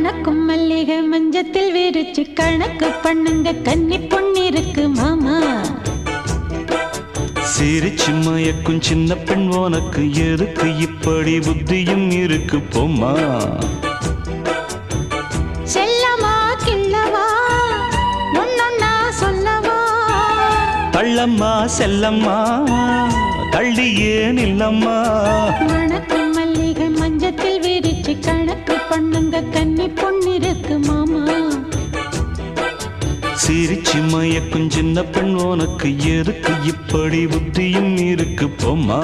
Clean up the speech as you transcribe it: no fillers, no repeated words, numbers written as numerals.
மணக்கும் மல்லிகை மஞ்சத்தில் விரிச்சு கணக்கு பண்ணுங்க கன்னி பொண்ணிருக்கு மாமா. சிரிச்சு மயக்கும் சின்ன பெண் உனக்கு எருக்கு இப்படி புத்தியும் இருக்கு போம்மா. செல்லமா கிள்ளவா ஒன்னொன்னா சொல்லவா. தள்ளம்மா செல்லம்மா தள்ளியே நில்லம்மா. மணக்கும் மல்லிகை மஞ்சத்தில் விரிச்சு கணக்கு பண்ணுங்க கன்னி பொண்ணிருக்கு மாமா. சிரிச்சு மயக்கும் சின்ன பெண் உனக்கு எருக்கு இப்படி புத்தியும் இருக்கு போம்மா.